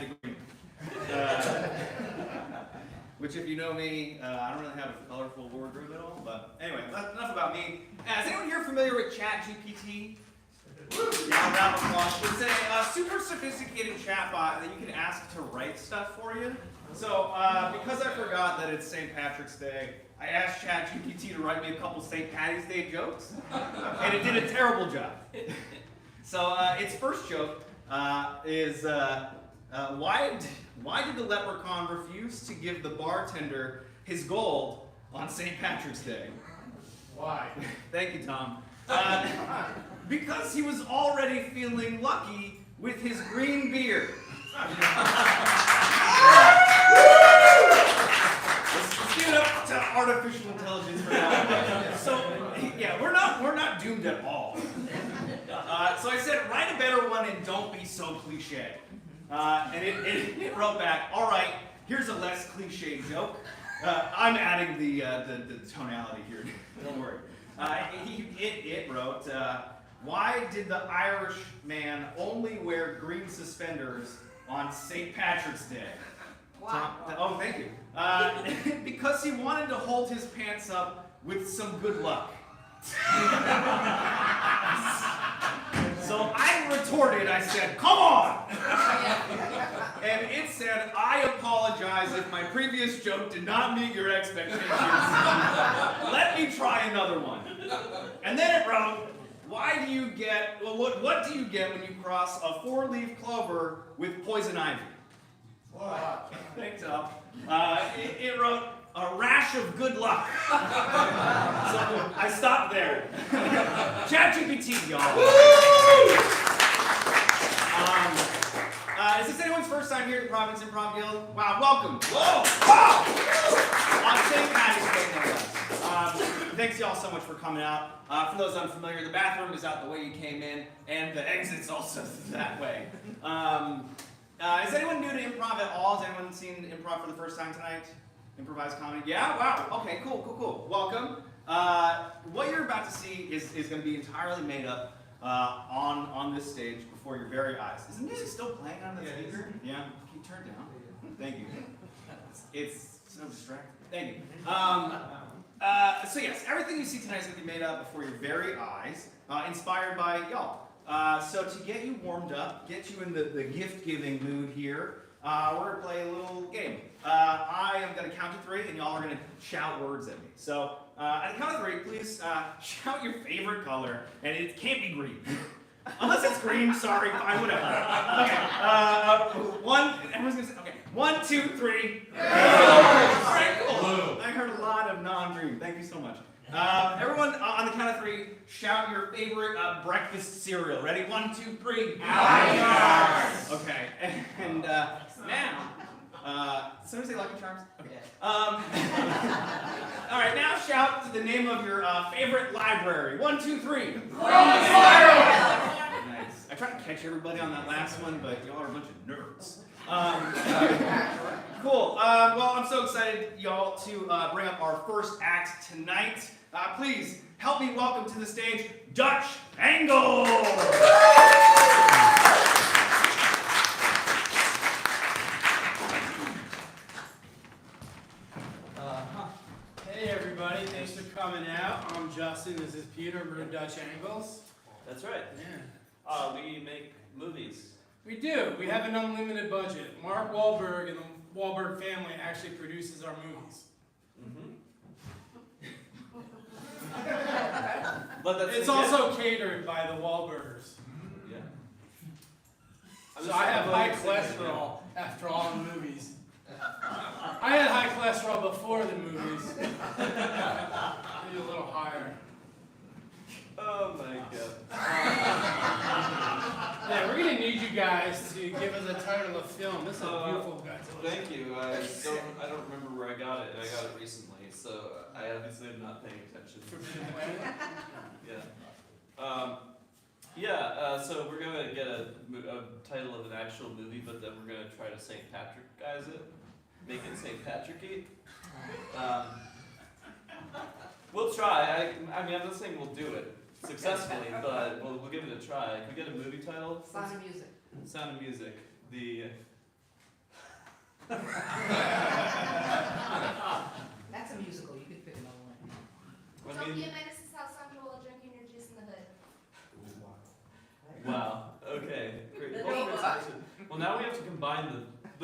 the green. Uh, which, if you know me, I don't really have a colorful wardrobe at all. But anyway, enough about me. Is anyone here familiar with ChatGPT? Yeah, round of applause. It's a super sophisticated chatbot that you can ask to write stuff for you. So, because I forgot that it's St. Patrick's Day, I asked ChatGPT to write me a couple St. Patty's Day jokes, and it did a terrible job. So, its first joke is, why did the leprechaun refuse to give the bartender his gold on St. Patrick's Day? Why? Thank you, Tom. Because he was already feeling lucky with his green beard. Let's give it up to artificial intelligence for now. So, yeah, we're not doomed at all. So I said, write a better one and don't be so cliche. And it wrote back, all right, here's a less cliche joke. I'm adding the tonality here, don't worry. It wrote, why did the Irish man only wear green suspenders on St. Patrick's Day? Wow. Oh, thank you. Because he wanted to hold his pants up with some good luck. So I retorted, I said, come on! And it said, I apologize if my previous joke did not meet your expectations. Let me try another one. And then it wrote, what do you get when you cross a 4-leaf clover with poison ivy? What? Thanks, up. It wrote, a rash of good luck. So I stopped there. ChatGPT, y'all. Is this anyone's first time here at the Providence Improv Guild? Wow, welcome. Whoa! Wow! On St. Patty's Day, no less. Thanks y'all so much for coming out. For those unfamiliar, the bathroom is out the way you came in, and the exit's also that way. Is anyone new to improv at all? Has anyone seen improv for the first time tonight? Improvised comedy? Yeah? Wow. Okay, cool. Welcome. What you're about to see is going to be entirely made up on this stage before your very eyes. Is the music still playing on the speaker? Yeah? Can you turn it down? Thank you. It's so distracting. Thank you. So yes, everything you see tonight is going to be made up before your very eyes, inspired by y'all. So to get you warmed up, get you in the gift-giving mood here, we're going to play a little game. I am going to count to 3, and y'all are going to shout words at me. So, at the count of 3, please shout your favorite color, and it can't be green. Unless it's green, sorry, fine, whatever. Okay, everyone's going to say, okay, 1, 2, 3. All right, cool. I heard a lot of non-green. Thank you so much. Everyone, on the count of 3, shout your favorite breakfast cereal. Ready? 1, 2, 3. Lucky Charms. Okay, and now, somebody say Lucky Charms? Okay. All right, now shout to the name of your favorite library. 1, 2, 3. Nice. I tried to catch everybody on that last one, but y'all are a bunch of nerds. Cool. Well, I'm so excited, y'all, to bring up our first act tonight. Please help me welcome to the stage Dutch Angle. Hey everybody, thanks for coming out. I'm Justin, this is Peter, we're Dutch Angles. That's right. Yeah. We make movies. We do, we have an unlimited budget. Mark Wahlberg and the Wahlberg family actually produces our movies. But that's It's also catered by the Wahlburgers. Yeah. So I have high cholesterol after all the movies. I had high cholesterol before the movies. Maybe a little higher. Oh my god. Yeah, we're gonna need you guys to give us a title of film. This is a beautiful guy. Thank you. I don't remember where I got it. I got it recently, so I obviously am not paying attention. Yeah. So we're gonna get a title of an actual movie, but then we're gonna try to St. Patrick guys it, make it St. Patrick-y. We'll try. I mean, I'm not saying we'll do it successfully, but we'll give it a try. Can we get a movie title? Sound of Music. Sound of Music. The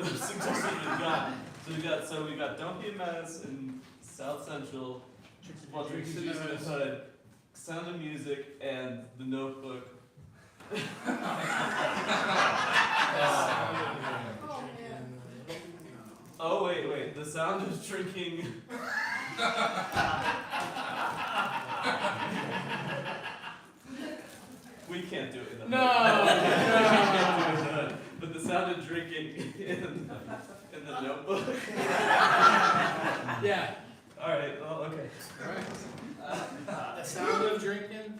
the suggestions we've got. So we got Don't Be a Menace in South Central, while Drinking Cities in the Hood, Sound of Music, and The Notebook. Oh wait, The Sound of Drinking. We can't do it in the No. hood. But The Sound of Drinking in The Notebook. Yeah. Alright, well, okay. The Sound of Drinking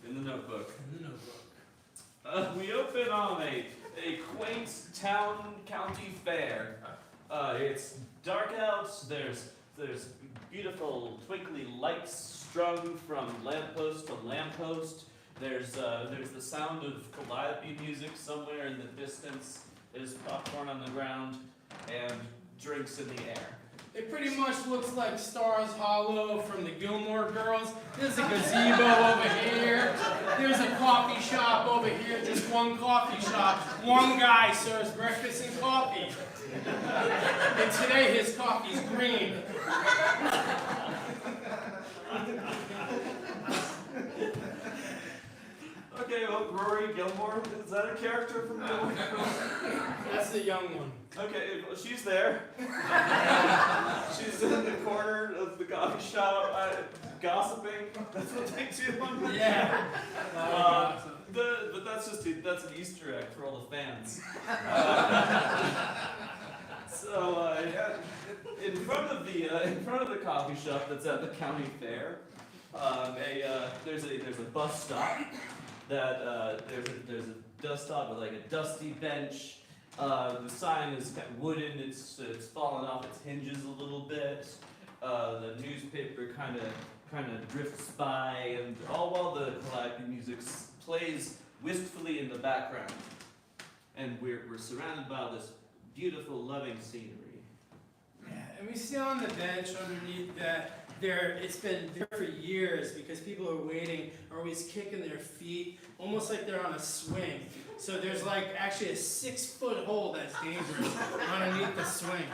In The Notebook. in the Notebook. We open on a quaint county fair. It's dark out. There's beautiful twinkly lights strung from lamppost to lamppost. There's the sound of calliope music somewhere in the distance. There's popcorn on the ground and drinks in the air. It pretty much looks like Stars Hollow from the Gilmore Girls. There's a gazebo over here. There's a coffee shop over here. Just one coffee shop. One guy serves breakfast and coffee. And today his coffee's green. Okay, well, Rory Gilmore, is that a character from Gilmore Girls? That's the young one. Okay, well, she's there. She's in the corner of the coffee shop, gossiping. That's what they do. Yeah. But that's an Easter egg for all the fans. In front of the coffee shop that's at the county fair, there's a bus stop. There's a bus stop with like a dusty bench. The sign is kind of wooden. It's fallen off its hinges a little bit. The newspaper kind of drifts by, and all while the calliope music plays wistfully in the background. And we're surrounded by this beautiful, loving scenery. Yeah, and we see on the bench underneath that it's been there for years because people are waiting, are always kicking their feet, almost like they're on a swing. So there's like actually a 6-foot hole that's dangerous underneath the swing.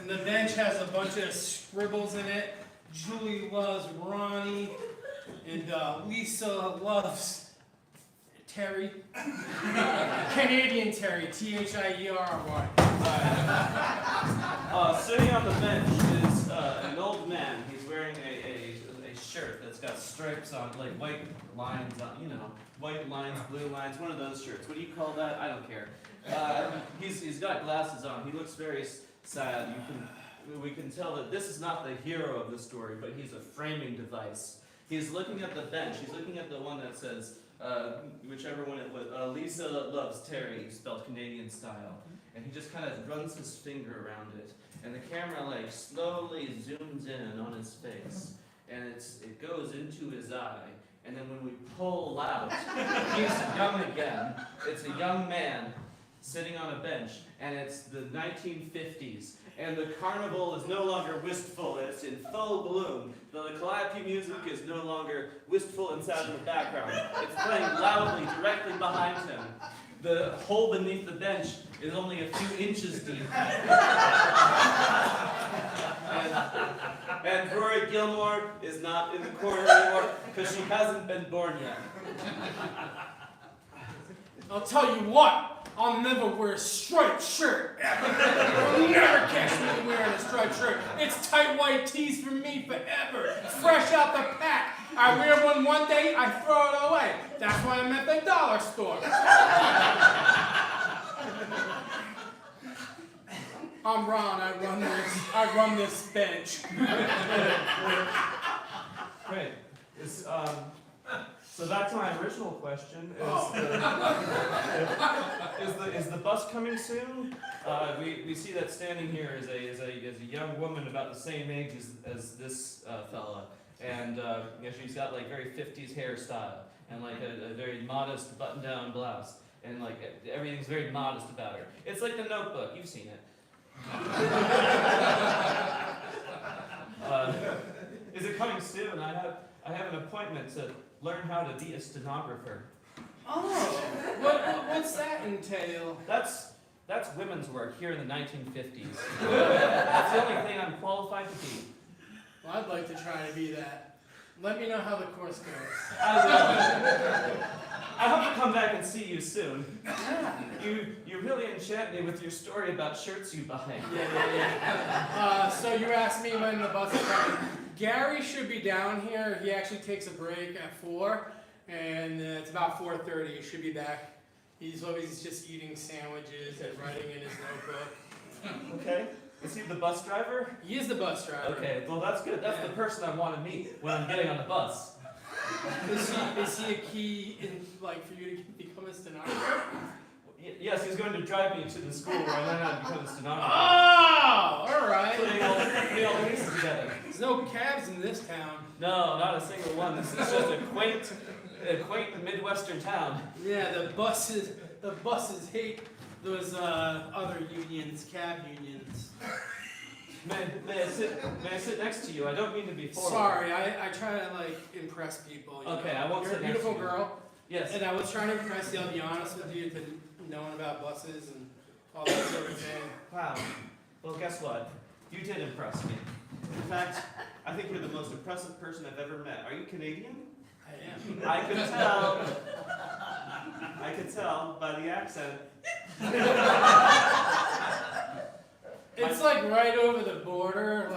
And the bench has a bunch of scribbles in it. Julie loves Ronnie, and Lisa loves Terry. Canadian Terry, Thiery. Sitting on the bench is an old man. He's wearing a shirt that's got stripes on, like white lines on, white lines, blue lines, one of those shirts. What do you call that? I don't care. He's got glasses on. He looks very sad. We can tell that this is not the hero of the story, but he's a framing device. He's looking at the bench. He's looking at the one that says, whichever one it was, Lisa loves Terry, spelled Canadian style. And he just kind of runs his finger around it. And the camera like slowly zooms in on his face. And it goes into his eye. And then when we pull out, he's young again. It's a young man sitting on a bench. And it's the 1950s. And the carnival is no longer wistful, it's in full bloom. The calliope music is no longer wistful and sad in the background. It's playing loudly directly behind him. The hole beneath the bench is only a few inches deep. And Rory Gilmore is not in the corner anymore because she hasn't been born yet. I'll tell you what, I'll never wear a striped shirt. You'll never catch me wearing a striped shirt. It's tight white tees for me forever, fresh out the pack. I wear one day, I throw it away. That's why I'm at the dollar store. I'm Ron, I run this bench. Great. So back to my original question: is the bus coming soon? We see that standing here is a young woman about the same age as this fella, and she's got like very 50s hairstyle and like a very modest button-down blouse, and like everything's very modest about her. It's like The Notebook. You've seen it. Is it coming soon? I have an appointment to learn how to be a stenographer. Oh, what's that entail? That's women's work here in the 1950s. That's the only thing I'm qualified to be. Well, I'd like to try to be that. Let me know how the course goes. I will. I hope to come back and see you soon. Yeah. You really enchant me with your story about shirts you buy. Yeah. So you asked me when the bus is coming. Gary should be down here. He actually takes a break at 4, and it's about 4:30. He should be back. He's always just eating sandwiches and writing in his notebook. Okay. Is he the bus driver? He is the bus driver. Okay, well that's good. That's the person I want to meet when I'm getting on the bus. Is he a key in for you to become a stenographer? Yes, he's going to drive me to the school where I learn how to become a stenographer. Oh, all right. So they all mix together. There's no cabs in this town. No, not a single one. This is just a quaint Midwestern town. Yeah, the buses hate those other unions, cab unions. May I sit next to you? I don't mean to be forward. Sorry, I try to impress people. Okay, I won't You're a sit next beautiful to you. girl. Yes. And I was trying to impress you, I'll be honest with you, to knowing about buses and all that sort of thing. Wow. Well, guess what? You did impress me. In fact, I think you're the most impressive person I've ever met. Are you Canadian? I am. I could tell. I could tell by the accent. It's right over the border,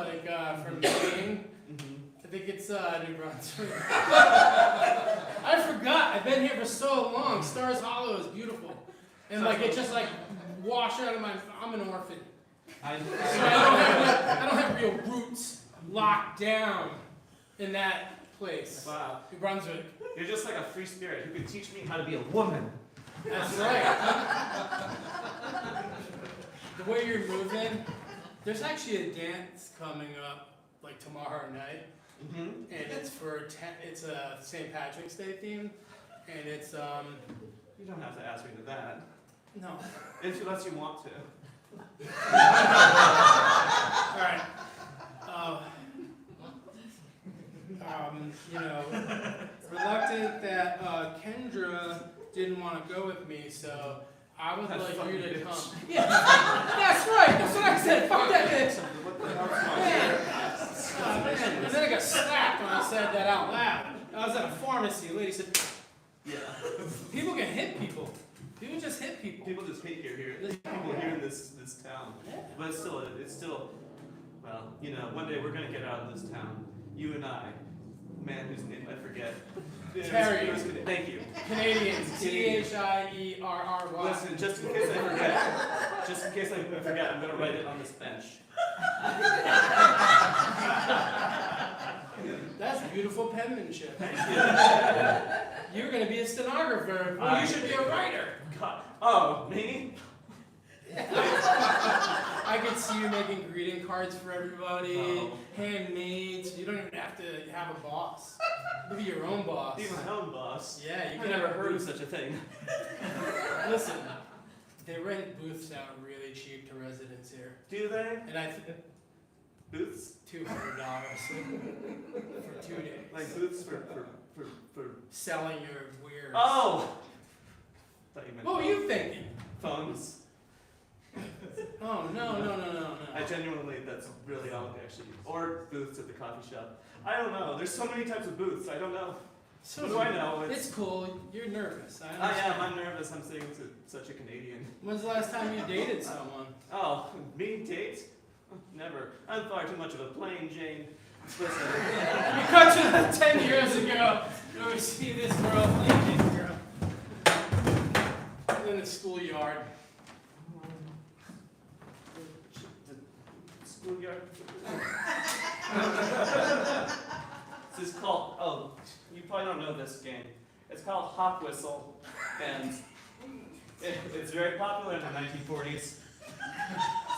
from Maine. Mm-hmm. I think it's New Brunswick. I forgot. I've been here for so long. Stars Hollow is beautiful, and it just washed out of my. I'm an orphan, so I don't have real roots locked down in that place. Wow. New Brunswick. You're just like a free spirit who could teach me how to be a woman. That's right. The way you're moving, there's actually a dance coming up tomorrow night. Mm-hmm. And it's a St. Patrick's Day theme, and it's You don't have to ask me to that. no. Unless you want to. All right. Reluctant that Kendra didn't want to go with me, so I would That like you to fucking come. bitch. Yeah, that's right. That's what I said. Fuck that bitch. What the hell's Man. And then I got slapped when I said that out loud. I was at a pharmacy. A lady said, Yeah. "People can hit people. People just hit people." People just hate here. People here in this town. Yeah. But it's still, well, one day we're gonna get out of this town. You and I. Man whose name I forget. Terry. Thank you. Canadians. T-H-I-E-R-R-Y. Listen, just in case I forget, I'm gonna write it on this bench. That's beautiful penmanship. Thank you. You're going to be a stenographer. Well, you should be a writer. God. Oh, me? I could see you making greeting cards for everybody, Oh. handmade, so you don't even have to have a boss. You be your own boss. Be my own boss. Yeah, you I've can never have a heard of booth. such a thing. Listen, they rent booths out really cheap to residents here. Do they? And I think Booths? $200 for 2 days. Like booths for Selling your wares. Oh! Thought you meant What were you thinking? phones. Oh, no. I genuinely, that's really all actually. Or booths at the coffee shop. I don't know. There's so many types of booths. I don't know. So What do I know? It's cool. You're nervous. I I understand. am. I'm nervous. I'm sitting to such a Canadian. When's the last time you dated someone? Oh, me date? Never. I'm far too much of a plain Jane. Listen. You cut to 10 years ago. You see this girl, plain girl, in the schoolyard. The schoolyard. This is called. Oh, you probably don't know this game. It's called Hop Whistle, and it's very popular in the 1940s.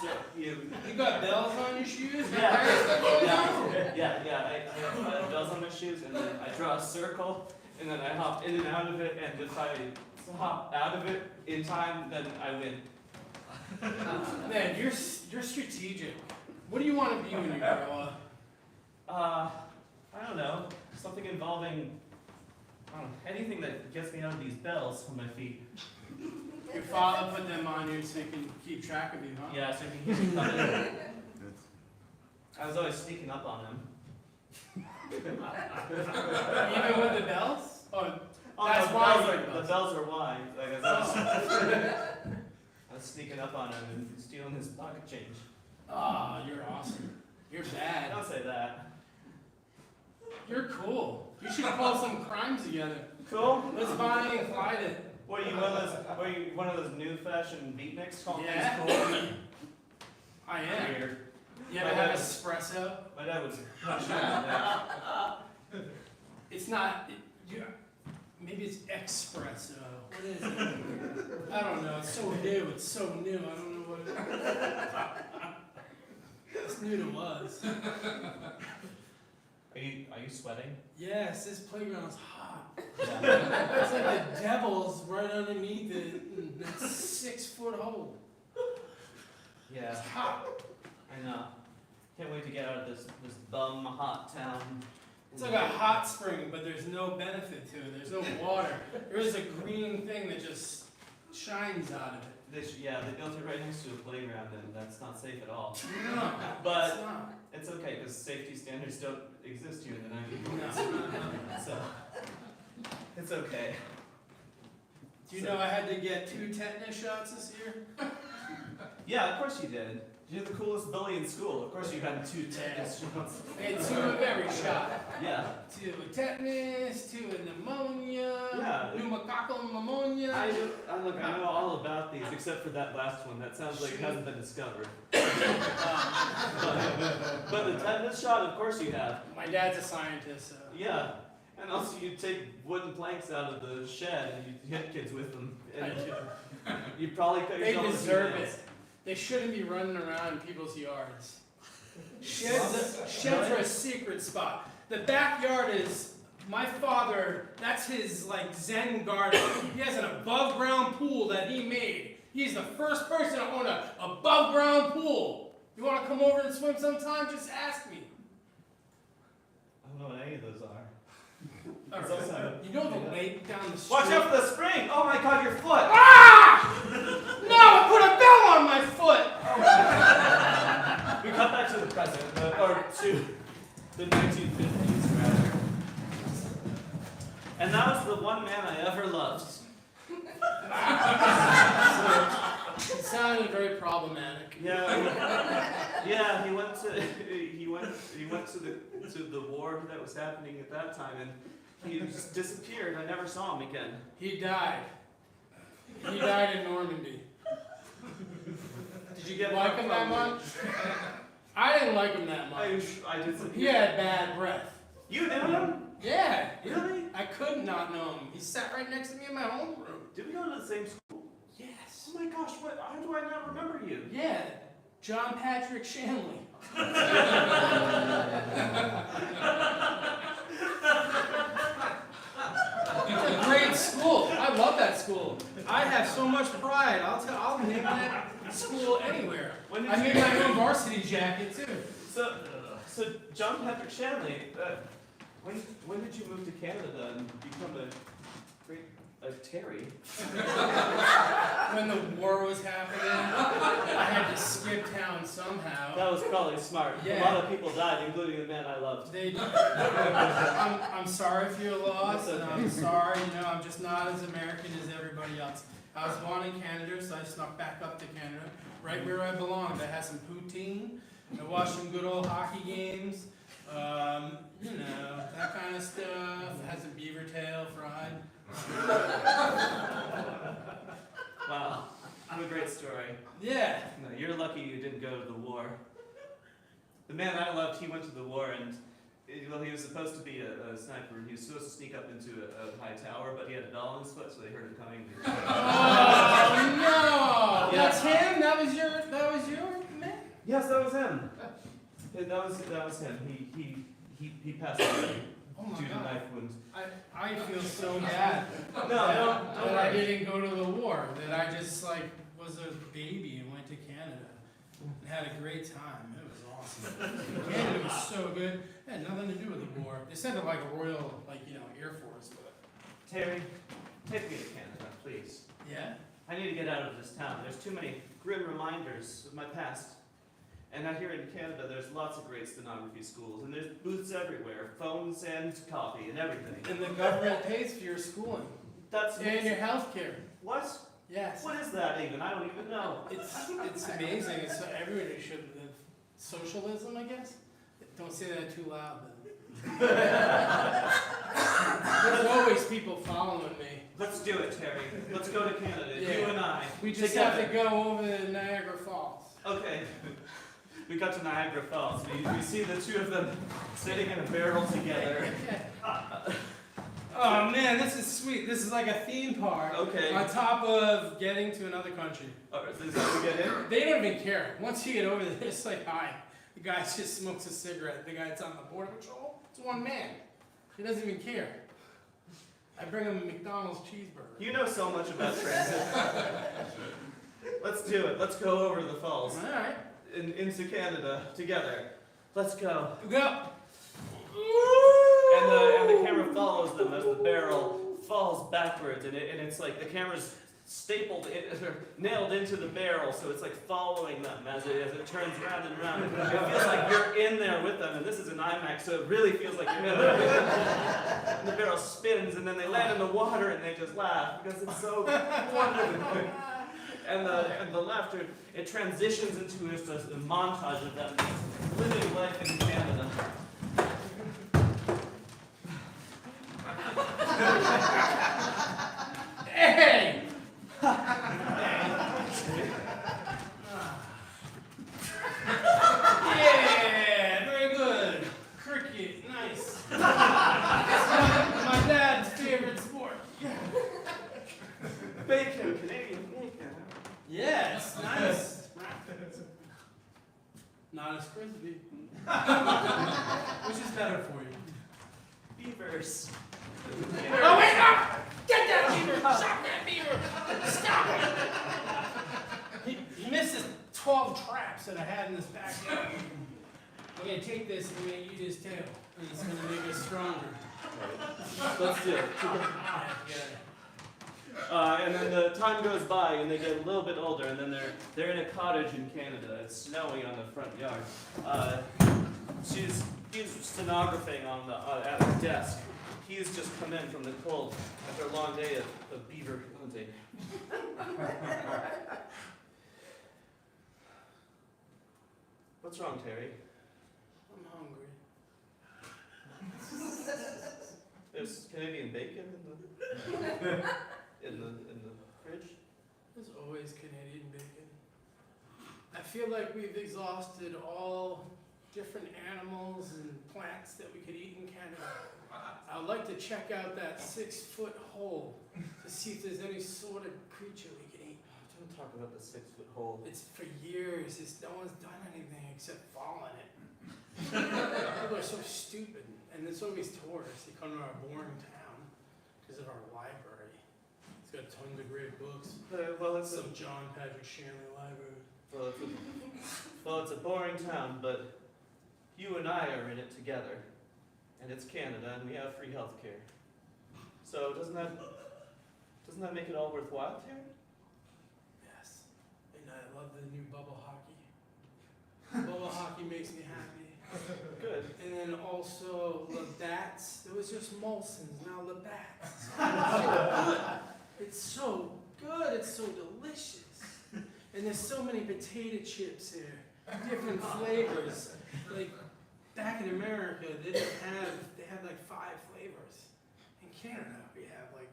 So you got bells on your shoes? Yeah. Yeah. I have bells on my shoes, and then I draw a circle, and then I hop in and out of it, and if I hop out of it in time, then I win. Man, you're strategic. What do you want to be when you grow up? I don't know. Something involving I don't know, anything that gets me out of these bells on my feet. Your father put them on you so he can keep track of you, huh? Yeah, so he can keep me coming. I was always sneaking up on him. Even with the bells? Oh, Oh, that's no, why the bells are why. Like, I was sneaking up on him and stealing his pocket change. Oh, you're awesome. You're bad. Don't say that. You're cool. You should pull some crimes together. Cool? Let's Bonnie and Clyde it. Were you one of those new fashion beatniks called Yeah. things cool? I am. Weird. You ever have espresso? My dad was punching me in the neck. It's not. Maybe it's espresso. What is it? I don't know. It's so new. It's so new. I don't know what it is. It's new to us. Are you sweating? Yes, this playground's hot. Yeah. It's like the devil's right underneath it. And it's a 6-foot hole. Yeah. It's hot. I know. Can't wait to get out of this bum hot town. It's like a hot spring, but there's no benefit to it. There's no water. There is a green thing that just shines out of it. They built it right next to a playground, and that's not safe at all. No, But it's not. it's okay because safety standards don't exist here in the 1940s. No. So it's okay. Do you know I had to get 2 tetanus shots this year? Yeah, of course you did. You're the coolest bully in school. Of course you had 2 tetanus shots. I had 2 of every shot. Yeah. 2 with tetanus, 2 with pneumonia, Yeah. pneumococcal pneumonia. I know all about these except for that last one. That sounds like it hasn't been discovered. But the tetanus shot, of course you have. My dad's a scientist, so. Yeah. And also you take wooden planks out of the shed and you hit kids with them. I And do. you probably cut They yourself in deserve 2 nails. it. They shouldn't be running around in people's yards. Sheds are a secret spot. The backyard is, my father, that's his like Zen garden. He has an above ground pool that he made. He's the first person to own a above ground pool. You want to come over and swim sometime? Just ask me. I don't know what any of those are. All It's right. also- You know the lake down the street? Watch out for the spring! Oh my god, your foot! Ah! No, I put a bell on my foot! We cut back to the present, or to the 1950s, rather. And that was the one man I ever loved. It sounded very problematic. Yeah, he went to the war that was happening at that time, and he just disappeared. I never saw him again. He died. He died in Normandy. Did you get Like him that much? I didn't like him that much. I did. He had bad breath. You knew him? Yeah. Really? I could not know him. He sat right next to me in my homeroom. Did we go to the same school? Yes. Oh my gosh, how do I not remember you? Yeah. John Patrick Shanley. It's a great school. I love that school. I have so much pride. I'll name that school anywhere. I made my own varsity jacket too. So John Patrick Shanley, when did you move to Canada and become a Terry? When the war was happening, I had to skip town somehow. That was probably smart. Yeah. A lot of people died, including the man I loved. I'm sorry for your loss, and I'm sorry, I'm just not as American as everybody else. I was born in Canada, so I snuck back up to Canada, right where I belonged. I had some poutine, I watched some good old hockey games, that kind of stuff. I had some beaver tail fried. Wow, what a great story. Yeah. No, you're lucky you didn't go to the war. The man I loved, he went to the war, and he was supposed to be a sniper. He was supposed to sneak up into a high tower, but he had a doll in his foot, so they heard him coming. Oh no! Yeah. That's him. That was your man. Yes, that was him. That was him. He passed away Oh my due to God. knife wounds. I feel so bad No, that I didn't go to the war. That I just was a baby and went to Canada and had a great time. It was awesome. Canada was so good. It had nothing to do with the war. They sent it like a royal, Air Force, but Terry, take me to Canada, please. Yeah? I need to get out of this town. There's too many grim reminders of my past. And out here in Canada, there's lots of great stenography schools, and there's booths everywhere, phones and coffee and everything. And the government pays for your schooling. That's And amazing. your health care. What? Yes. What is that even? I don't even know. It's amazing. It's everybody should live. Socialism, I guess? Don't say that too loud, though. There's always people following me. Let's do it, Terry. Let's go to Canada, Yeah. you and I. We just together. have to go over the Niagara Falls. Okay. We got to Niagara Falls. We see the two of them sitting in a barrel together. Oh man, this is sweet. This is like a theme park. Okay. On top of getting to another country. Alright, so is that we get in? They don't even care. Once you get over there, it's like, hi. The guy just smokes a cigarette. The guy that's on the border patrol, it's one man. He doesn't even care. I bring him a McDonald's cheeseburger. You know so much about transit. Let's do it. Let's go over the falls. Alright. Into Canada together. Let's go. Go. And the camera follows them as the barrel falls backwards, and it's like the camera's stapled, or nailed into the barrel, so it's like following them as it turns round and round. It feels like you're in there with them, and this is an IMAX, so it really feels like you're in there with them. And the barrel spins, and then they land in the water, and they just laugh because it's so wonderful. And the laughter, it transitions into just a montage of them living life in Canada. Hey! Yeah, very good. Cricket, nice. My dad's favorite sport. Bacon, Canadian bacon. Yeah, it's nice. Not as crispy. Which is better for you? Beavers. Oh, wait, no! Get that beaver! Stop that beaver! Stop it! He missed his 12 traps that I had in this backyard. I'm gonna take this and I'm gonna use his tail. And it's gonna make us stronger. Let's do it. And then the time goes by, and they get a little bit older, and then they're in a cottage in Canada. It's snowy on the front yard. She's stenographing on at her desk. He's just come in from the cold after a long day of beaver hunting. What's wrong, Terry? I'm hungry. There's Canadian bacon in the fridge. There's always Canadian bacon. I feel like we've exhausted all different animals and plants that we could eat in Canada. I would like to check out that 6-foot hole to see if there's any sort of creature we can eat. Don't talk about the 6-foot hole. It's for years, no one's done anything except fall in it. People are so stupid, and there's always tourists. They come to our boring town because of our library. It's got tons of great books. Well, it's Some John Patrick Shanley library. well, it's a boring town, but you and I are in it together. And it's Canada, and we have free health care. So doesn't that make it all worthwhile, Terry? Yes, and I love the new bubble hockey. Bubble hockey makes me happy. Good. And then also Labatt's. There was just Molson's, now Labatt's. It's so good. It's so delicious. And there's so many potato chips here, different flavors. Like back in America, they had like 5 flavors. In Canada, we have like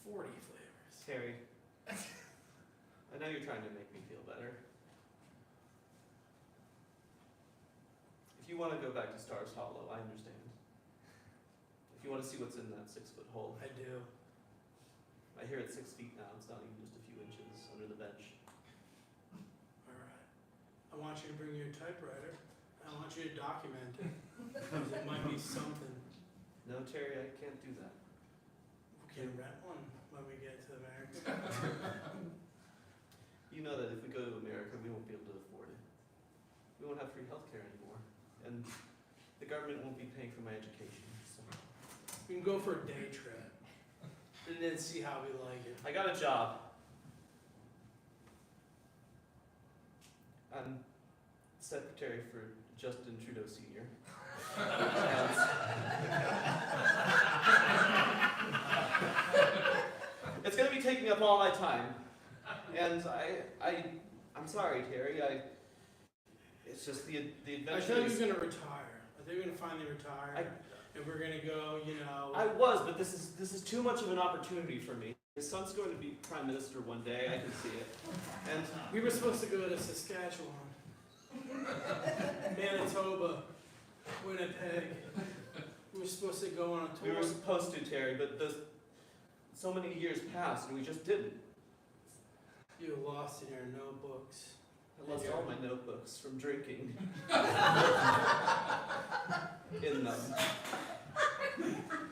40 flavors. Terry, I know you're trying to make me feel better. If you want to go back to Stars Hollow, I understand. If you want to see what's in that 6-foot hole, I do. I hear it's 6 feet now. It's not even just a few inches under the bench. All right. I want you to bring your typewriter. I want you to document it. Because it might be something. No, Terry, I can't do that. We can rent one when we get to America. You know that if we go to America, we won't be able to afford it. We won't have free health care anymore. And the government won't be paying for my education. So. We can go for a day trip. and then see how we like it. I got a job. I'm secretary for Justin Trudeau Sr. It's going to be taking up all my time. And I'm sorry, Terry. It's just the adventure. I thought you were going to retire. I thought you were going to finally retire. And we're going to go, I was, but this is too much of an opportunity for me. His son's going to be prime minister one day. I can see it. And we were supposed to go to Saskatchewan, Manitoba, Winnipeg. We were supposed to go on a tour. we were supposed to, Terry, but so many years passed and we just didn't. You were lost in your notebooks. I lost all my notebooks from drinking in them.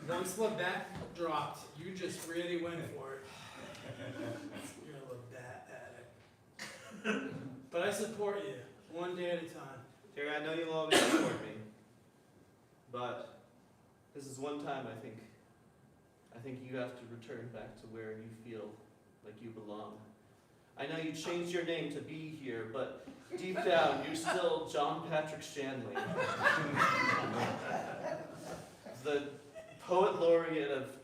Once the bet dropped, you just really went for it. You're a little bat addict. But I support you, one day at a time. Terry, I know you'll always support me, but this is one time I think you have to return back to where you feel like you belong. I know you changed your name to be here, but deep down, you're still John Patrick Shanley. The poet laureate of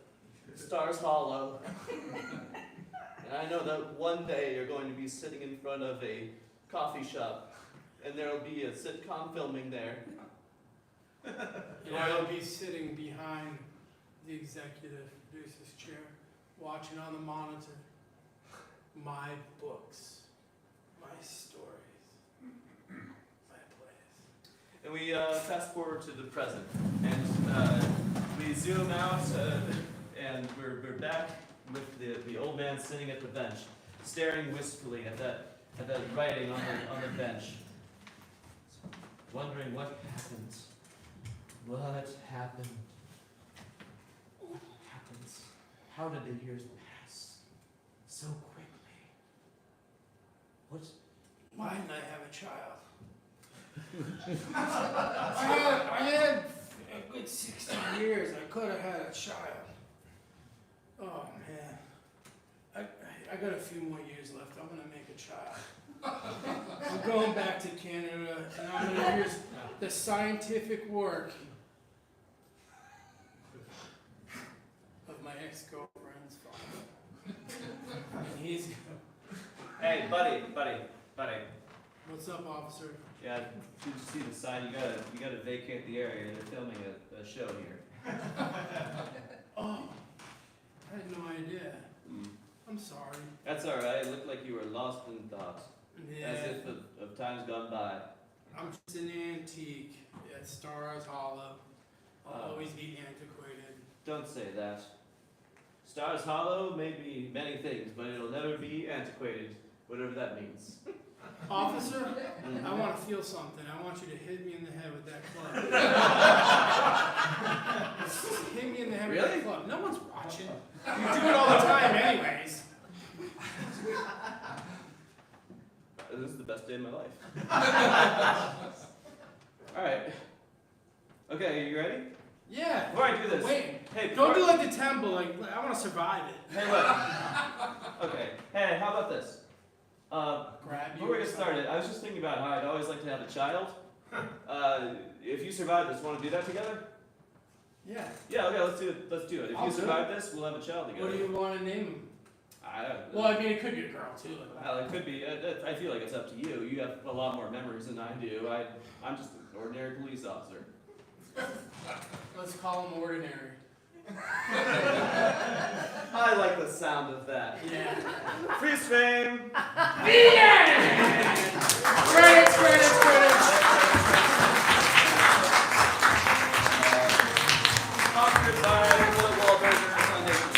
Stars Hollow. And I know that one day you're going to be sitting in front of a coffee shop, and there'll be a sitcom filming there. And I'll be sitting behind the executive producer's chair, watching on the monitor my books, my stories, my plays. And we fast forward to the present, and we zoom out, and we're back with the old man sitting at the bench, staring wistfully at that writing on the bench, wondering what happened. What happened? What happens? How did the years pass so quickly? Why didn't I have a child? I had a good 60 years. I could have had a child. Oh man, I got a few more years left. I'm gonna make a child. I'm going back to Canada, and I'm gonna use the scientific work of my ex-girlfriend's father. And he's. Hey, buddy. What's up, officer? Yeah, did you see the sign? You gotta vacate the area. They're filming a show here. Oh, I had no idea. I'm sorry. That's all right. It looked like you were lost in thought, Yeah. as if of times gone by. I'm just an antique at Stars Hollow. I'll always be antiquated. Don't say that. Stars Hollow may be many things, but it'll never be antiquated, whatever that means. Officer, I want to feel something. I want you to hit me in the head with that club. Hit me in the head with that club. No one's watching. You do it all the time anyways. This is the best day of my life. All right. Okay, you ready? Yeah. Before I do this, Wait. hey, Don't do like the temple. Like I want to survive it. Hey, look. Okay. Hey, how about this? Grab you. Before we get started, I was just thinking about how I'd always like to have a child. If you survive this, want to do that together? Yeah. Yeah. Okay. Let's do it. If I'll you do survive this, we'll have a child together. What do you want to name him? I don't. Well, I mean, it could be a girl too. Well, it could be. I feel like it's up to you. You have a lot more memories than I do. I'm just an ordinary police officer. Let's call him ordinary. I like the sound of that. Yeah. Freeze frame. Credits. Sponsored by Will Wahlberger Foundation.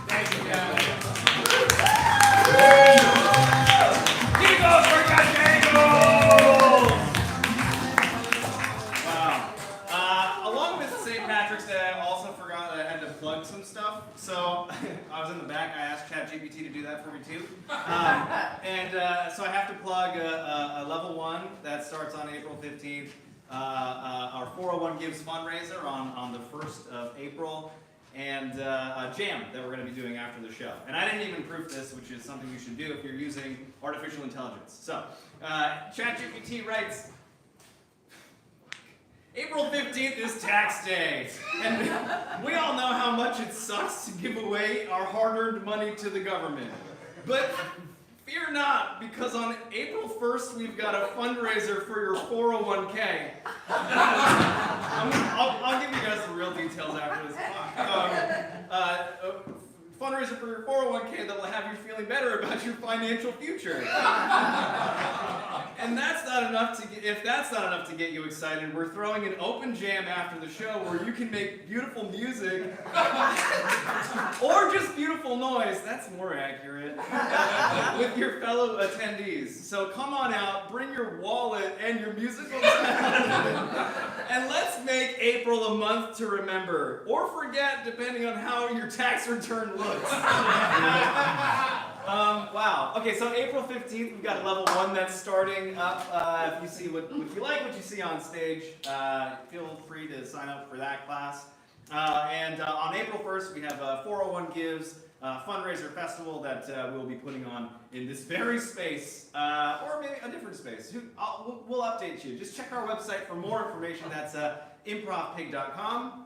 Thank you, guys. Eagles for Eagles! Wow. Along with St. Patrick's Day, I also forgot that I had to plug some stuff. So I was in the back. I asked ChatGPT to do that for me too. So I have to plug a level 1 that starts on April 15th. Our 401 Gives fundraiser on the 1st of April. and a jam that we're going to be doing after the show. And I didn't even proof this, which is something you should do if you're using artificial intelligence. So, ChatGPT writes, April 15th is tax day, and we all know how much it sucks to give away our hard-earned money to the government. But fear not, because on April 1st, we've got a fundraiser for your 401k. I'll give you guys the real details after this. Fundraiser for your 401k that will have you feeling better about your financial future. And that's not enough to get, if that's not enough to get you excited, we're throwing an open jam after the show where you can make beautiful music or just beautiful noise, that's more accurate, with your fellow attendees. So come on out, bring your wallet and your musical talent, and let's make April a month to remember, or forget depending on how your tax return looks. Wow. Okay, so April 15th, we've got level 1 that's starting up. If you see what you like what you see on stage, feel free to sign up for that class. And on April 1st, we have a 401 Gives fundraiser festival that we'll be putting on in this very space, or maybe a different space. We'll update you. Just check our website for more information. That's improvpig.com.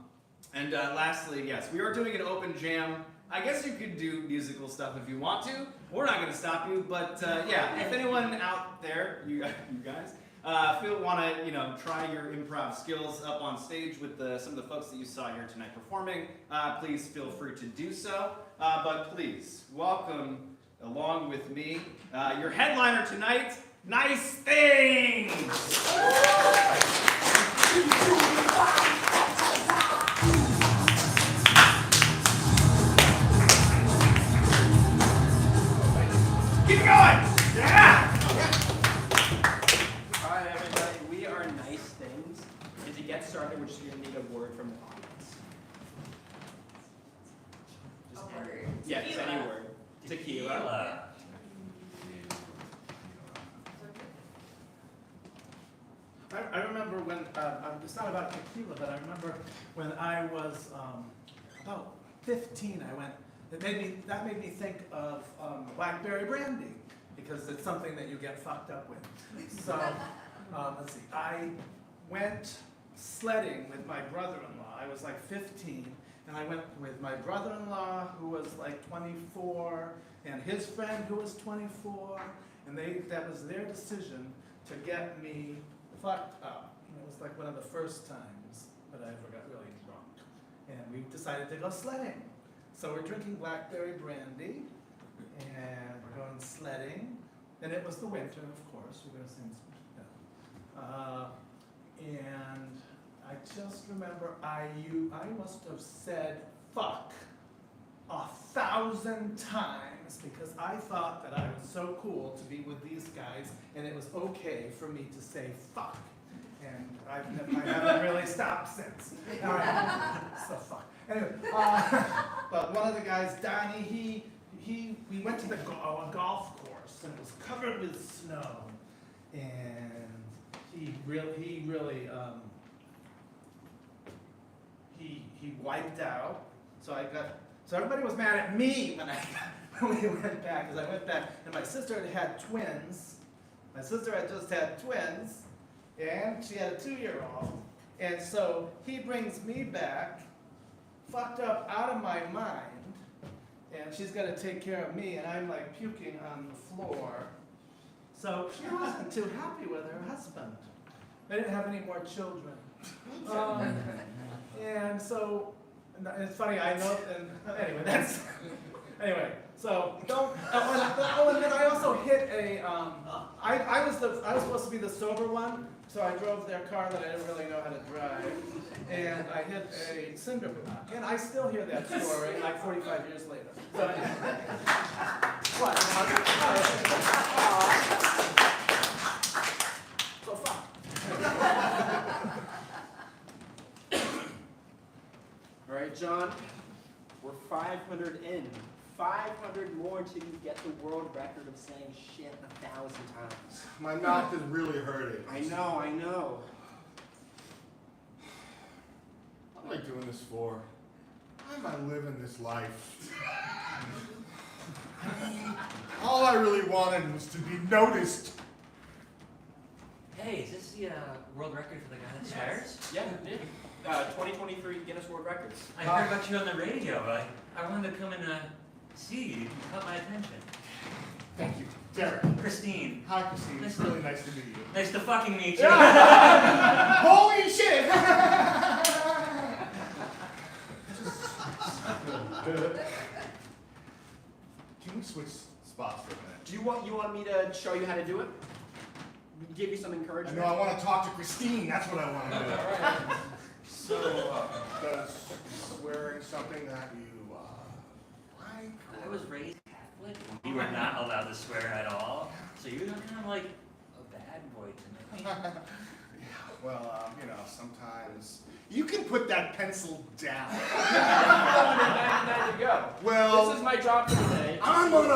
And lastly, yes, we are doing an open jam. I guess you could do musical stuff if you want to. We're not going to stop you, but yeah, if anyone out there, you guys, want to try your improv skills up on stage with some of the folks that you saw here tonight performing, please feel free to do so. But please welcome along with me your headliner tonight, Nice Things. Keep it going! Yeah! Alright, everybody, we are Nice Things. And to get started, we're just going to need a word from the audience. Just A word? Yeah, just any word. Tequila. I remember when, it's not about tequila, but I remember when I was about 15, that made me think of blackberry brandy, because it's something that you get fucked up with. So, let's see, I went sledding with my brother-in-law. I was like 15, and I went with my brother-in-law, who was like 24, and his friend, who was 24, and that was their decision to get me fucked up. And it was like one of the first times that I ever got really drunk. And we decided to go sledding. So we're drinking blackberry brandy, and we're going sledding. And it was the winter, of course. We're going to sing some, and I just remember I must have said fuck 1,000 times, because I thought that I was so cool to be with these guys, and it was okay for me to say fuck. And I haven't really stopped since. All right, so fuck. Anyway, but one of the guys, Donnie, we went to a golf course, and it was covered with snow, and he wiped out. So everybody was mad at me when we went back, because I went back, and my sister had twins. My sister had just had twins, and she had a 2-year-old. And so he brings me back, fucked up out of my mind, and she's got to take care of me, and I'm like puking on the floor. So she wasn't too happy with her husband. They didn't have any more children. And so, and it's funny, I know, and anyway, so don't, and then I also hit I was supposed to be the sober one, so I drove their car that I didn't really know how to drive, and I hit a cinder block, and I still hear that story like 45 years later. So, what? So fuck. All right, John, we're 500 in. 500 more until you get the world record of saying shit 1,000 times. My mouth is really hurting. I know. What am I doing this for? Why am I living this life? I mean, all I really wanted was to be noticed. Hey, is this the world record for the guy that swears? Yeah, 2023 Guinness World Records. I heard about you on the radio. I wanted to come and see you. You caught my attention. Thank you. Derek. Christine. Hi, Christine. It's really nice to meet you. Nice to fucking meet you. Holy shit! Can we switch spots for a minute? Do you want me to show you how to do it? Give you some I encouragement? know I want to talk to Christine. That's what I want to do. Alright. So, does swearing something that you like? I was raised Catholic. You were not allowed to swear at all. So you're kind of like a bad boy to me. Yeah, well, you know, sometimes you can put that pencil down. There you go. Well, This is my job for today. I'm on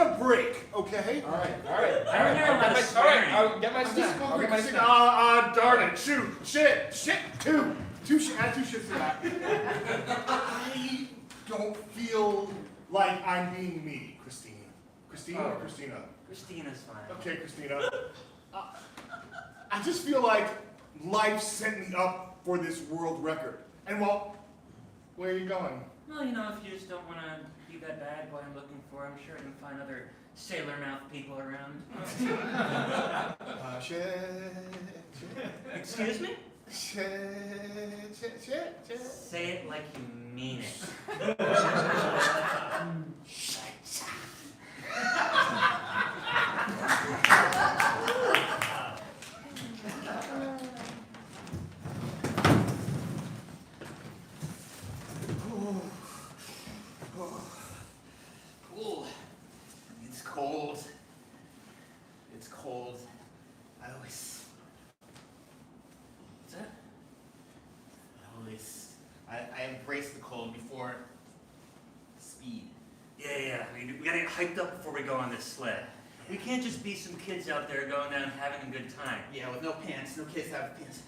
a break, okay? Alright. I don't hear a lot of swearing. I'll get my snack. I'll get my snack. Darn it, shit, two add two shits to that. I don't feel like I'm being me, Christine. Christine or Christina? Christina's fine. Okay, Christina. I just feel like life set me up for this world record. And well, where are you going? Well, you know, if you just don't want to be that bad boy I'm looking for, I'm sure I can find other sailor mouth people around. Shit. Excuse me? Shit. Say it like you mean it. Cool. It's cold. It's cold. I always. What's that? I embrace the cold before speed. Yeah. We gotta get hyped up before we go on this sled. We can't just be some kids out there going down and having a good time. Yeah, with no pants. No kids have pants.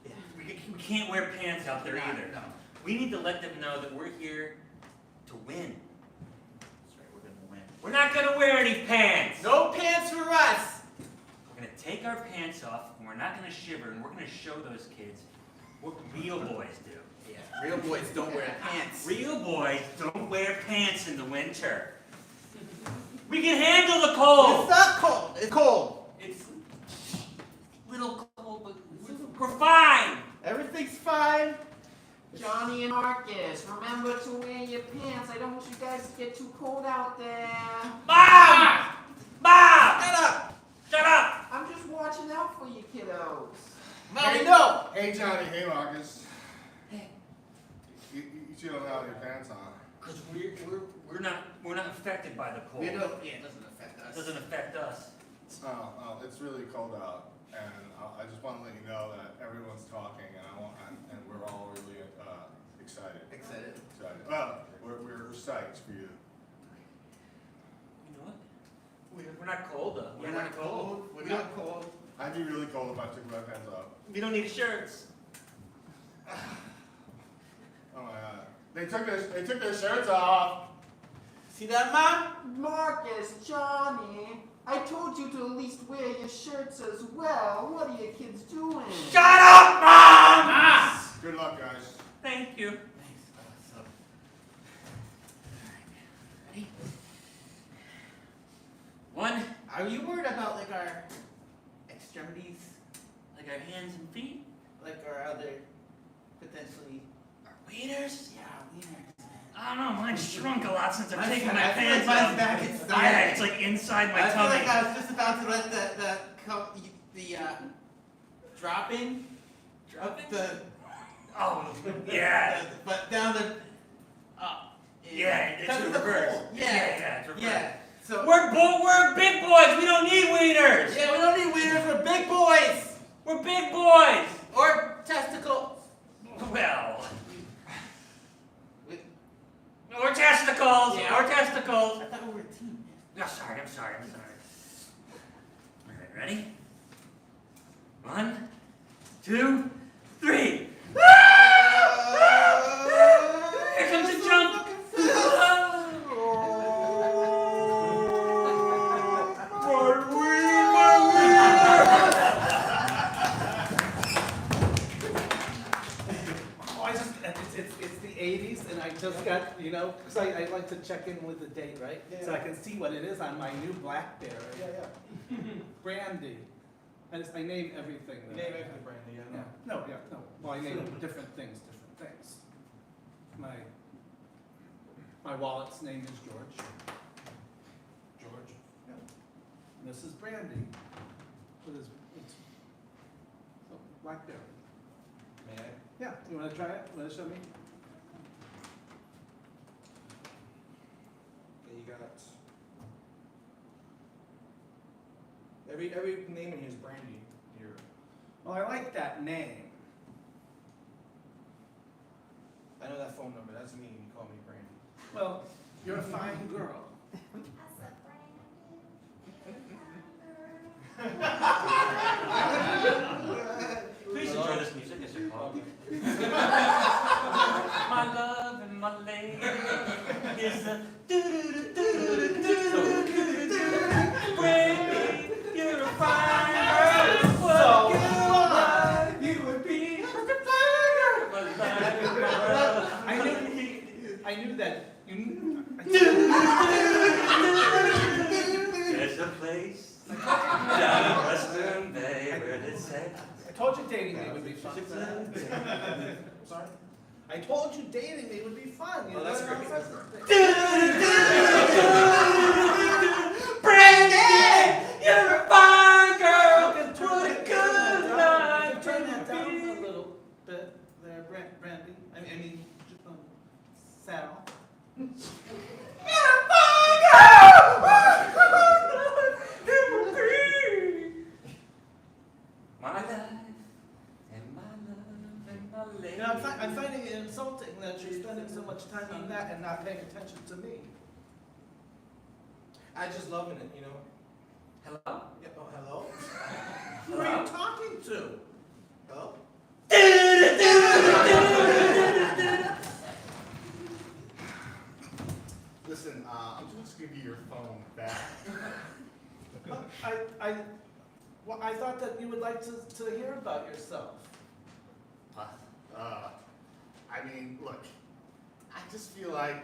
Yeah. We can't wear pants out there either. No. We need to let them know that we're here to win. That's right, we're gonna win. We're not gonna wear any pants! No pants for us! We're gonna take our pants off, and we're not gonna shiver, and we're gonna show those kids what real boys do. Yeah, real boys don't wear pants. Real boys don't wear pants in the winter. We can handle the cold! It's not cold. It's cold. It's a little cold, but we're fine! Everything's fine. Johnny and Marcus, remember to wear your pants. I don't want you guys to get too cold out there. Mom! Mom! Shut up. Shut up! I'm just watching out for you kiddos. Mommy, no. Hey, Johnny. Hey, Marcus. Hey. You two don't have your pants on. Because we're not affected by the cold. We don't. Yeah, it doesn't affect It us. doesn't affect us. Oh, it's really cold out, and I just want to let you know that everyone's talking, and we're all really excited. Excited. Well, we're psyched for you. You know what? We're not cold though. We're not cold. We're not cold. I'd be really cold if I took my pants off. We don't need shirts. Oh my god. They took their shirts off. See that, Mom? Marcus, Johnny, I told you to at least wear your shirts as well. What are you kids doing? Shut up, Mom! Good luck, guys. Thank you. Thanks. Ready? One, Are you worried about like our extremities, like our hands and feet. like our other potentially Our wieners. yeah wieners? I don't know, mine's shrunk a lot since I've Mine's- taken my I feel pants like mine's off. back in style. Yeah, it's like inside my I feel tummy. like I was just about to let the drop in. Dropping? The Oh, yeah. but down the up. Yeah, it's Because in of the reverse. cold. Yeah, it's reverse. Yeah. So We're big boys. We don't need wieners. yeah, we don't need wieners. We're big boys. We're big boys. Or testicles. Well, We- or testicles. Yeah. Or testicles. I thought we were a team. I'm sorry. All right, ready? 1, 2, 3. Here just got, you know, because I like to check in with the date, right? Yeah, So yeah. I can see what it is on my new BlackBerry. Yeah. Brandy. I name everything. You that name I it have. Brandy, yeah. Yeah, no. Well, I name different things, different things. My wallet's name is George. George. Yeah. And this is Brandy. It's so, BlackBerry. May I? Yeah, you want to try it? Want to show me? Yeah, you got every name in here is Brandy here. Well, I like that name. I know that phone number. That's me. You call me Brandy. Well, you're a fine girl. Please enjoy this music as you're calling. My love and my lady is a do-do-do-do-do-do-do-do-do. Brandy, you're a fine girl. What you would be a fine girl. I knew that you. There's a place down in Western Bay where they say. I told you dating me would be fun. Sorry? I told you dating me would be fun. You Oh, that's know, great. that's the thing. Brandy, you're a fine girl. You can What a turn good that night down. Turn that to down be. a little bit there, Brandy. I mean, Sal. You're a fine girl. My life and my love and my lady. You know, I'm finding it insulting that you're spending so much time on that and not paying attention to me. I just loving it, you know. Hello? Yeah, oh, hello? Who are you talking to? Hello? Listen, I'm just gonna give you your phone back. I thought that you would like to hear about yourself. I mean, look, I just feel like,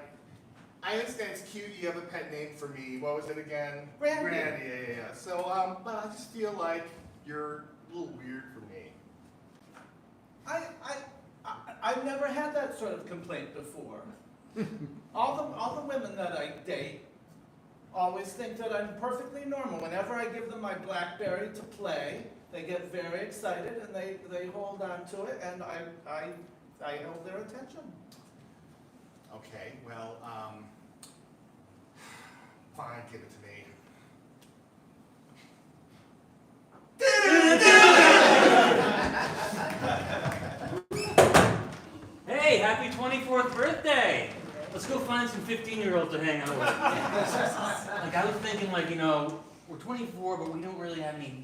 I understand it's cute, you have a pet name for me, what was it again? Brandy. Yeah. So, but I just feel like you're a little weird for me. I've never had that sort of complaint before. All the women that I date always think that I'm perfectly normal. Whenever I give them my BlackBerry to play, they get very excited and they hold on to it, and I held their attention. Okay, well, fine, give it to me. Hey, happy 24th birthday! Let's go find some 15-year-olds to hang out with. Like, I was thinking, like, you know, we're 24, but we don't really have any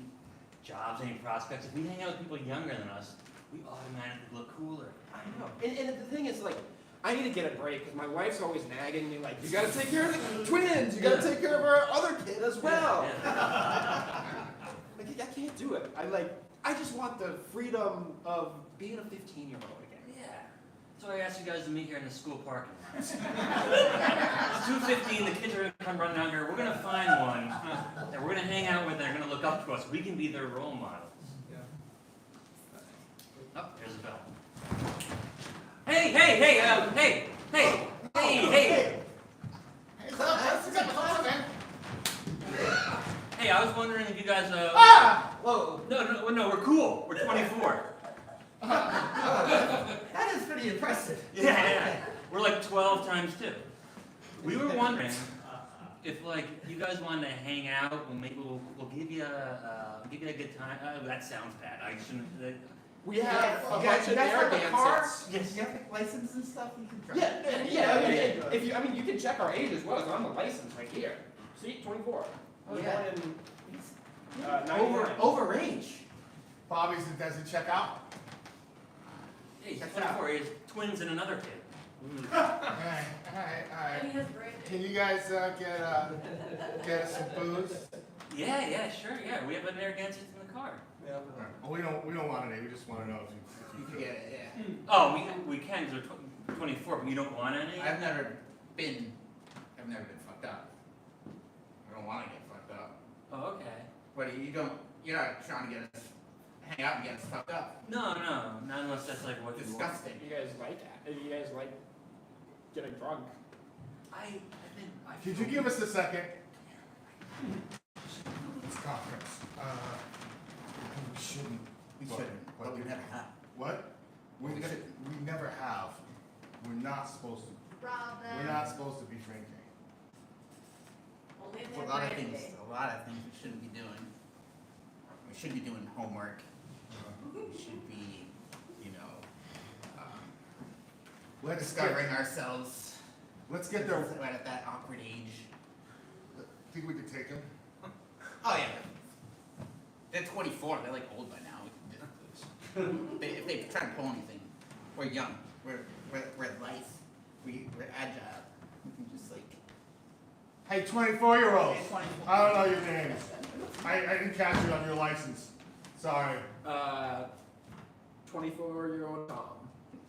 jobs, any prospects. If we hang out with people younger than us, we automatically look cooler. I know. And the thing is, like, I need to get a break because my wife's always nagging me, like, you gotta take care of the twins, you gotta take care of our other kid as well. Yeah. Like, I can't do it. I just want the freedom of being a 15-year-old again. Yeah. So I asked you guys to meet here in the school parking lot. It's 2:15, the kids are gonna come running out here. We're gonna find one that we're gonna hang out with, they're gonna look up to us. We can be their role models. Oh, there's a bell. Hey! Hey, Hey, I was wondering if you guys, Whoa. No, we're cool. We're 24. That is pretty impressive. Yeah. We're like 12 times 2. We were wondering if, like, you guys wanted to hang out, well, maybe we'll give you a good time. That sounds bad. I shouldn't. We have a You guys bunch of have air a car? dancers. Yes. You have license and stuff you can drive. Yeah. If you, you can check our age as well. It's on the license right here. See, 24. Oh, yeah. Over range. Bobby's does it check out? Hey, he's 24. He has twins and another kid. Alright. Can you guys get us some booze? Yeah, sure, yeah. We have an Narragansett in the car. Yeah. Well, we don't want any. We just want to know if you You can could. get it, yeah. Oh, we can, because we're 24, but you don't want any? I've never been fucked up. I don't want to get fucked up. Oh, okay. But you're not trying to get us, hang out and get us fucked up. No, not unless that's like what you want. Disgusting. You guys like that? You guys like getting drunk? I think I Could feel- you give us a second? This conference. We shouldn't. We What? shouldn't, What? but we never have. What? We should- We never have. We're not supposed to. We're not supposed to be drinking. Only A lot of things we shouldn't be doing. We should be doing homework. We should be, Let's discovering ourselves. Let's get there. Right at that awkward age. Think we could take him? Oh yeah. They're 24. They're like old by now. If they try to pull anything, we're young. We're life. We're agile. We can just like. Hey, 24-year-olds. Hey, 24. I don't know your names. I didn't catch you on your license. Sorry. 24-year-old Tom.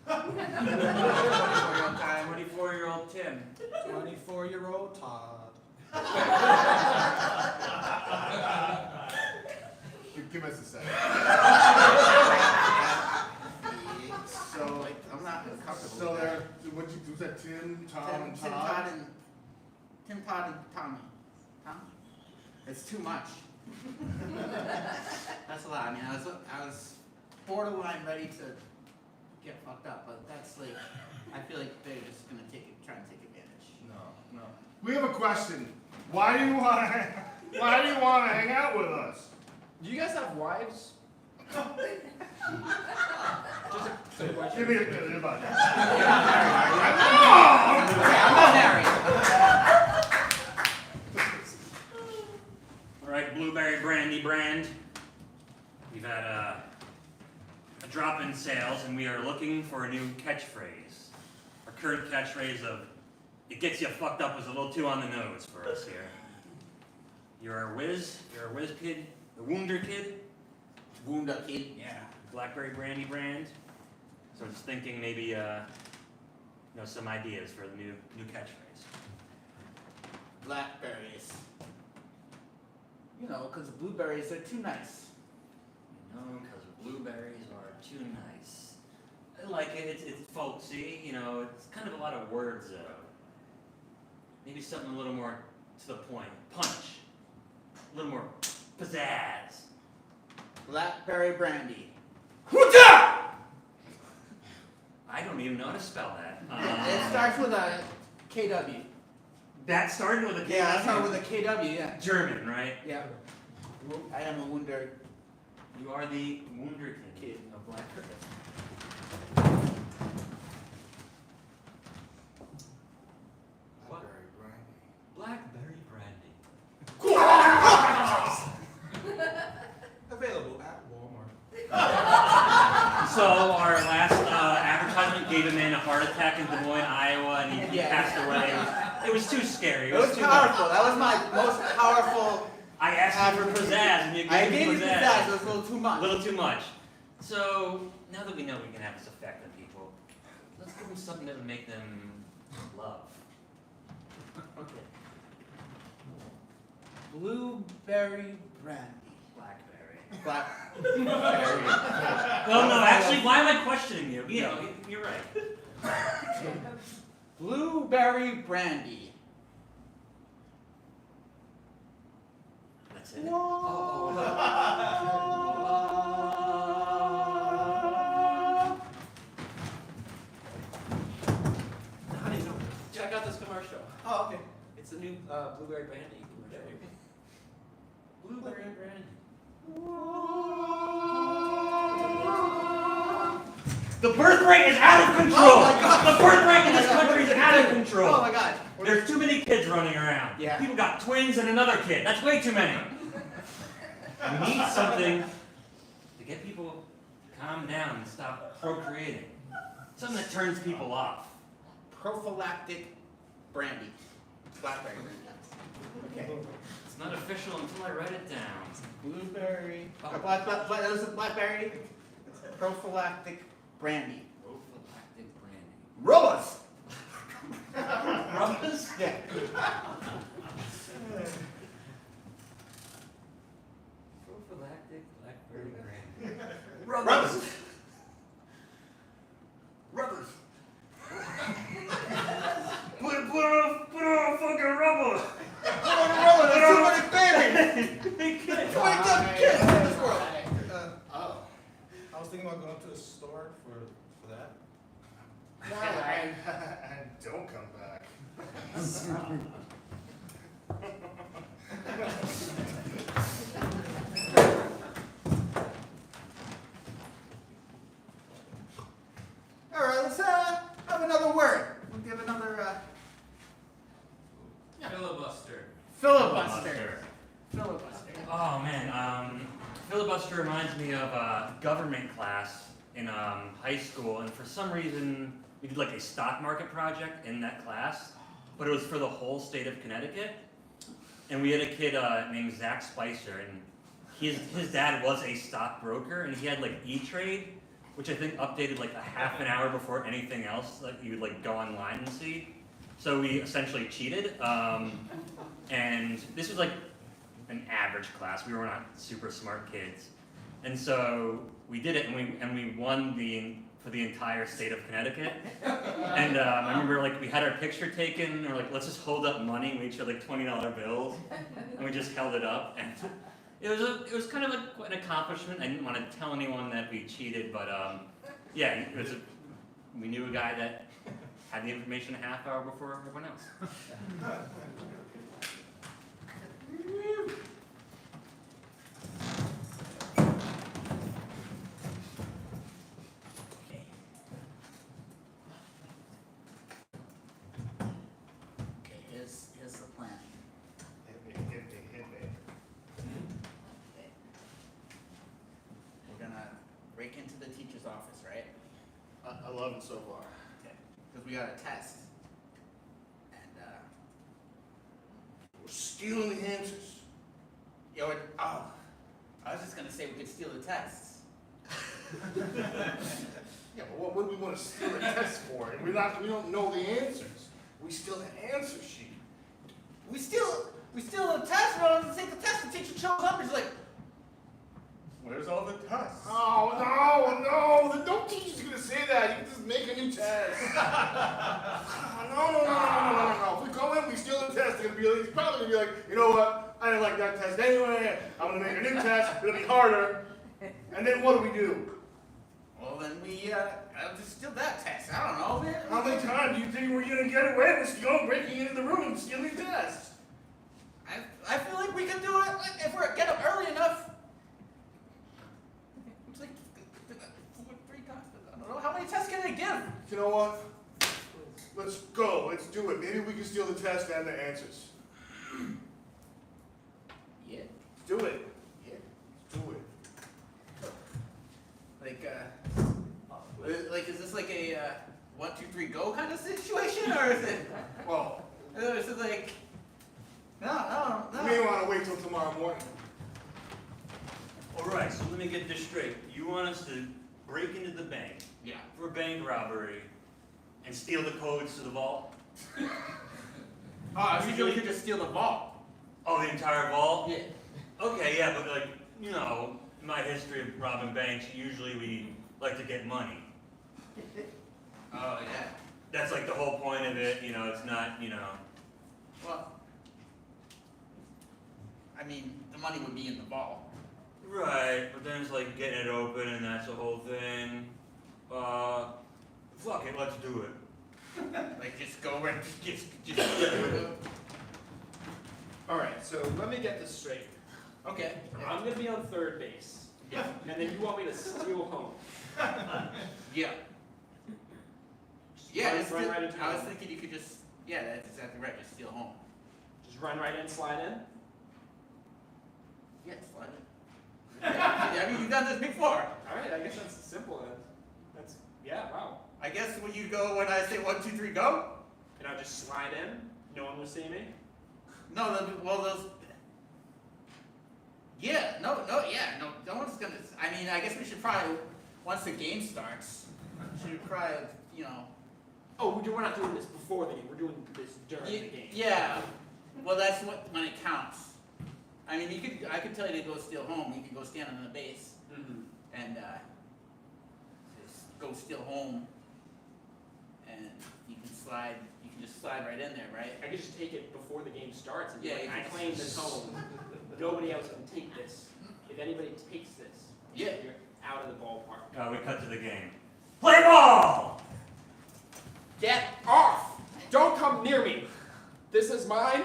24-year-old time. 24-year-old Tim. 24-year-old Todd. Give us a second. So like, I'm not comfortable. So with there, that. what you was that Tim, Tom, and Tim, Todd? Tim, Todd, and Tommy. Tommy. It's too much. That's a lot. I mean, I was borderline ready to get fucked up, but that's like, I feel like they're just gonna try and take advantage. No. We have a question. Why do you want to hang out with us? Do you guys have wives? Just a question. Give me a bit about that. I'm not married. All right, Blueberry Brandy brand. We've had a drop in sales, and we are looking for a new catchphrase. Our current catchphrase of "it gets you fucked up" is a little too on the nose for us here. You're a whiz kid, the Wounder kid. Wound kid. Yeah. Blackberry Brandy brand. So just thinking maybe some ideas for the new catchphrase. Blackberries. Because blueberries are too nice. Because blueberries are too nice. I like it. It's folksy. It's kind of a lot of words though. Maybe something a little more to the point. Punch. A little more pizzazz. Blackberry brandy. I don't even know how to spell that. It starts with a KW. That started with a K. Yeah, that started with a KW, yeah. German, right? Yeah. I am a Wunder You are the Wunderkind kid. of Blackberry. Blackberry brandy. Blackberry brandy. Available at Walmart. So our last advertisement gave a man a heart attack in Des Moines, Iowa, and he passed away. It was too scary. It was too much. powerful. That was my most powerful. I asked you for pizzazz, and you I gave gave me you pizzazz. that. It was a little too A much. little too much. So now that we know we can have this effect on people, let's give them something that would make them love. Okay. Blueberry brandy. Blackberry. Blackberry. No, actually, why am I questioning you? You're right. Blueberry brandy. That's it. Honey, no. Check out this commercial. Oh, okay. It's the new blueberry brandy. Blueberry brandy. The birth rate is out of control. Oh my God. The birth rate in this country is out of control. Oh my god. There's too many kids running around. Yeah. People got twins and another kid. That's way too many. We need something to get people to calm down and stop procreating. Something that turns people off. Prophylactic brandy. Blackberry brandy. Okay. It's not official mental until I write it down. Blueberry. That was a blackberry. Prophylactic brandy. Prophylactic brandy. Rubbers. Rubbers? Yeah. Prophylactic blackberry brandy. Rubbers. Rubbers. Put on fucking rubber! Put on the rubber. There's too many babies. Big kid. Too many dumb kids in this world. Oh. I was thinking about going to a store for that. And don't come back. All right, let's have another word. We'll give another Filibuster. filibuster. Filibuster. Oh man, filibuster reminds me of a government class in high school, and for some reason we did like a stock market project in that class, but it was for the whole state of Connecticut, and we had a kid named Zach Spicer, and his dad was a stockbroker, and he had like E-Trade, which I think updated like a half an hour before anything else, like you would like go online and see. So we essentially cheated, and this was like an average class. We were not super smart kids, and so we did it, and we won for the entire state of Connecticut. And I remember like we had our picture taken, and we're like, let's just hold up money. We each had like $20 bills, and we just held it up, and it was kind of an accomplishment. I didn't want to tell anyone that we cheated, but yeah, we knew a guy that had the information a half hour before everyone else. Okay, here's the plan. Hit me. Okay. We're gonna break into the teacher's office, right? I love it so far. Okay. Because we got a test. And We're stealing the answers. I was just gonna say we could steal the tests. Yeah, but what would we want to steal a test for? And we don't know the answers. We steal the answer sheet. We steal the test, we're gonna take the test, the teacher shows up and he's like, Where's all the tests? Oh, no, no teacher's gonna say that. You can just make a new test. No. If we go in, we steal the test, he's probably gonna be like, you know what? I didn't like that test anyway. I'm gonna make a new test, it'll be harder. And then what do? well then we just steal that test. I don't know, man. How many times do you think we're gonna get away with breaking into the room and stealing tests? I feel like we can do it if we get up early enough. It's like 3 times. I don't know. How many tests can they give? You know what? Let's go. Let's do it. Maybe we can steal the test and the answers. Yeah. Let's do it. Yeah. Let's do it. Like, is this like a 1, 2, 3, go kind of situation, or is it? Well, Is it like? No. you may want to wait till tomorrow morning. All right, so let me get this straight. You want us to break into the bank Yeah. for bank robbery and steal the codes to the vault? Usually you could just steal the vault. Oh, the entire vault? Yeah. Okay, yeah, but like, you know, in my history of robbing banks, usually we like to get money. Oh yeah. That's like the whole point of it, you know, it's not, you know. Well, I mean, the money would be in the vault. Right, but then it's like getting it open and that's the whole thing. Fuck it, let's do it. Like just go and just All right, so let me get this straight. Okay. I'm gonna be on third base, Yeah. and then you want me to steal home. Yeah. Just Yeah. run, Just run right into I was home. thinking you could just. Yeah, that's exactly right. Just steal home. Just run right in, slide in. Yeah, slide it. I mean, you've done this before. All right, I guess that's simple then. Yeah, wow. I guess when you go when I say 1, 2, 3, go. And I'll just slide in. No one will see me. No, well those. Yeah, no, one's gonna, I mean, I guess we should probably, once the game starts, we should probably, you know. Oh, we're not doing this before the game. We're doing this during the game. Yeah, well, that's when it counts. I mean, I could tell you to go steal home. You can go stand on the base and just go steal home, and you can slide. You can just slide right in there, right? I could just take it before the game starts and be Yeah, like, you I can- claim this home. Nobody else can take this. If anybody takes this, Yeah. you're out of the ballpark. We cut to the game. Play ball! Get off! Don't come near me. This is mine.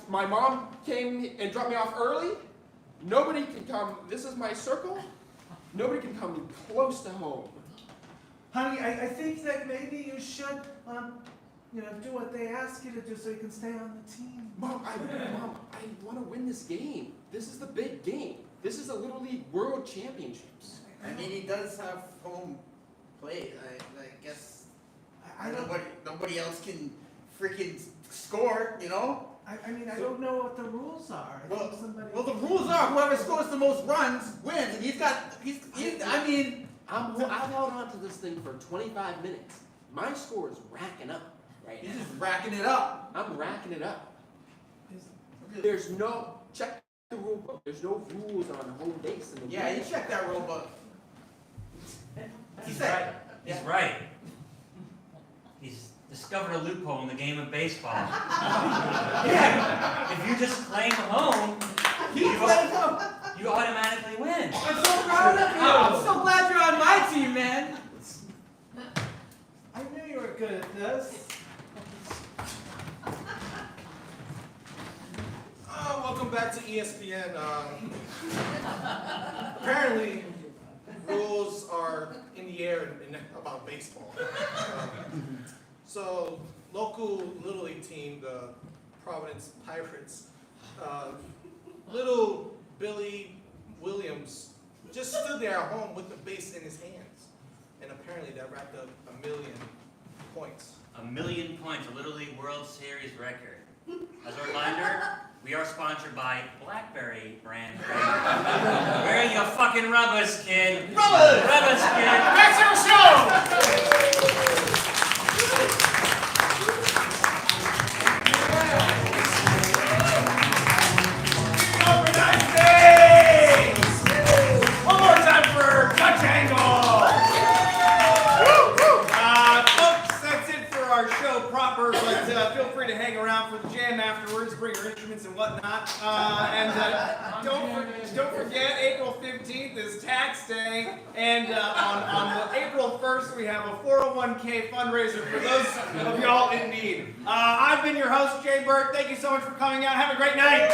My mom came and dropped me off early. Nobody can come. This is my circle. Nobody can come close to home. Honey, I think that maybe you should, do what they ask you to do so you can stay on the team. Mom, I want to win this game. This is the big game. This is the Little League World Championships. I mean, he does have home plate. I guess I don't, nobody else can freaking score, you know? I mean, I don't know what the rules are. I think somebody... Well, the rules are whoever scores the most runs wins, and he's I mean, I've held on to this thing for 25 minutes. My score is racking up right he's now. just racking it up. I'm racking it up. Is- There's no, check the rule book. There's no rules on home base in the Yeah, rule you check that rule book. He's right. He's right. He's discovered a loophole in the game of baseball. Yeah. If you just claim home, you automatically win. I'm so proud of you. I'm so glad you're on my team, man. I knew you were good at this. Welcome back to ESPN. Apparently, rules are in the air about baseball. So, local Little League team, the Providence Pirates, little Billy Williams just stood there at home with the base in his hands. And apparently that racked up 1 million points. 1 million points, a Little League World Series record. As a reminder, we are sponsored by Blackberry brand. Where you fucking rubbers, kid? Rubbers! Rubbers, kid! That's our show! One more time for Touch Angle! Folks, that's it for our show proper, but feel free to hang around for the jam afterwards, bring your instruments and whatnot. Don't forget, April 15th is tax day, and on April 1st we have a 401k fundraiser for those of y'all in need. I've been your host, Jay Burt. Thank you so much for coming out. Have a great night.